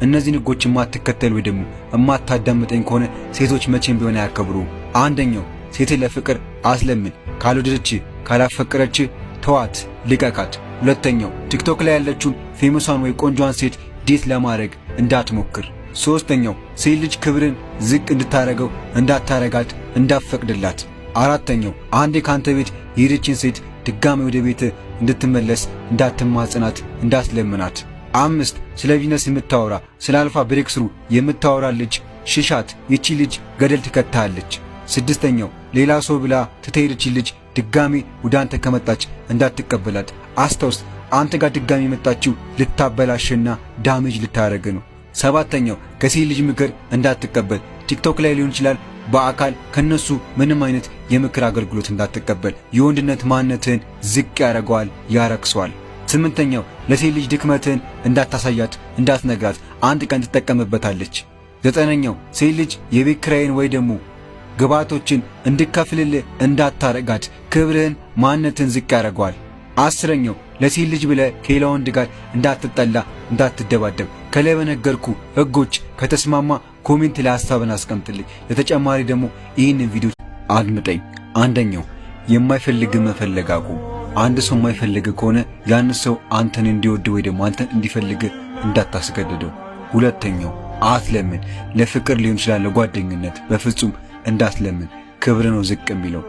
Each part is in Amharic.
እነዚህን ህጎች የማትከተል ወይ ደግሞ የማታዳምጠኝ ከሆነ ሴቶች መቼም ቢሆን አያከብሩ። አንደኛው ሴትን ለፍቅር አስለምን፣ ካልወደደች ካላፈቀረች ተዋት፣ ልቀቃት። ሁለተኛው ቲክቶክ ላይ ያለችውን ፌመሷን ወይ ቆንጆዋን ሴት ዴት ለማድረግ እንዳትሞክር። ሶስተኛው ሴት ልጅ ክብርን ዝቅ እንድታረገው እንዳታረጋት እንዳትፈቅድላት። አራተኛው አንዴ ካንተ ቤት የሄደችን ሴት ድጋሚ ወደ ቤት እንድትመለስ እንዳትማጽናት እንዳትለምናት። አምስት ስለ ቢዝነስ የምታወራ ስለ አልፋ ብሬክስሩ የምታወራ ልጅ ሽሻት፣ ይቺ ልጅ ገደል ትከታለች። ስድስተኛው ሌላ ሰው ብላ ትተሄደች ልጅ ድጋሚ ወደ አንተ ከመጣች እንዳትቀበላት። አስታውስ፣ አንተ ጋር ድጋሚ የመጣችው ልታበላሽና ዳሜጅ ልታረግ ነው። ሰባተኛው ከሴት ልጅ ምክር እንዳትቀበል። ቲክቶክ ላይ ሊሆን ይችላል፣ በአካል ከነሱ ምንም አይነት የምክር አገልግሎት እንዳትቀበል። የወንድነት ማንነትህን ዝቅ ያደርገዋል፣ ያረክሰዋል። ስምንተኛው ለሴት ልጅ ድክመትህን እንዳታሳያት፣ እንዳትነግራት፣ አንድ ቀን ትጠቀምበታለች። ዘጠነኛው ሴት ልጅ የቤት ኪራይን ወይ ደግሞ ግብአቶችን እንድከፍልልህ እንዳታረጋት፣ ክብርህን ማንነትህን ዝቅ ያደርገዋል። አስረኛው ለሴት ልጅ ብለህ ከሌላ ወንድ ጋር እንዳትጠላ፣ እንዳትደባደብ። ከላይ በነገርኩ ህጎች ከተስማማ ኮሜንት ላይ ሐሳብን አስቀምጥልኝ። ለተጨማሪ ደግሞ ይህንን ቪዲዮ አድምጠኝ። አንደኛው የማይፈልግ መፈለግ አቁም። አንድ ሰው የማይፈልግ ከሆነ ያን ሰው አንተን እንዲወድ ወይ ደግሞ አንተን እንዲፈልግ እንዳታስገድደው። ሁለተኛው አትለምን። ለፍቅር ሊሆን ይችላል ለጓደኝነት፣ በፍጹም እንዳትለምን። ክብር ነው ዝቅ የሚለው።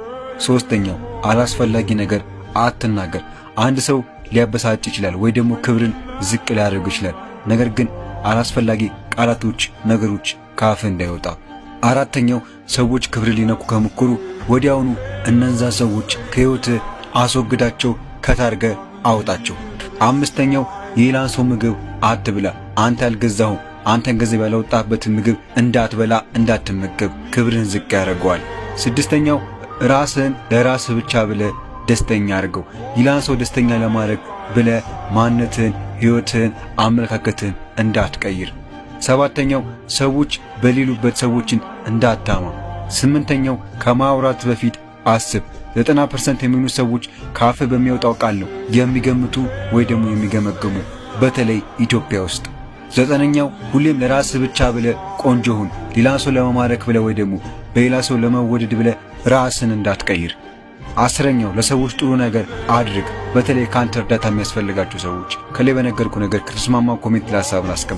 ሶስተኛው አላስፈላጊ ነገር አትናገር። አንድ ሰው ሊያበሳጭ ይችላል ወይ ደግሞ ክብርን ዝቅ ሊያደርግ ይችላል። ነገር ግን አላስፈላጊ ቃላቶች፣ ነገሮች ካፍ እንዳይወጣ። አራተኛው ሰዎች ክብር ሊነኩ ከመከሩ ወዲያውኑ እነዛ ሰዎች ከህይወት አስወግዳቸው፣ ከታርገ አውጣቸው። አምስተኛው የሌላን ሰው ምግብ አትብላ። አንተ ያልገዛው አንተን ገንዘብ ያላወጣበትን ምግብ እንዳትበላ፣ እንዳትመገብ። ክብርን ዝቅ ያደርገዋል። ስድስተኛው ራስን ለራስህ ብቻ ብለ ደስተኛ አድርገው። ሌላን ሰው ደስተኛ ለማድረግ ብለ ማንነትን፣ ህይወትን፣ አመለካከትን እንዳትቀይር። ሰባተኛው ሰዎች በሌሉበት ሰዎችን እንዳታማ። ስምንተኛው ከማውራት በፊት አስብ። 90% የሚሆኑ ሰዎች ካፍ በሚወጣው ቃል ነው የሚገምቱ ወይ ደግሞ የሚገመገሙ፣ በተለይ ኢትዮጵያ ውስጥ። ዘጠነኛው ሁሌም ለራስህ ብቻ ብለ ቆንጆ ሁን። ሌላ ሰው ለመማረክ ብለ ወይ ደግሞ በሌላ ሰው ለመወደድ ብለ ራስን እንዳትቀይር። አስረኛው ለሰዎች ጥሩ ነገር አድርግ፣ በተለይ ካንተ እርዳታ የሚያስፈልጋቸው ሰዎች። ከላይ በነገርኩ ነገር ከተስማማ ኮሜንት ላይ ሐሳብን አስቀምጥ።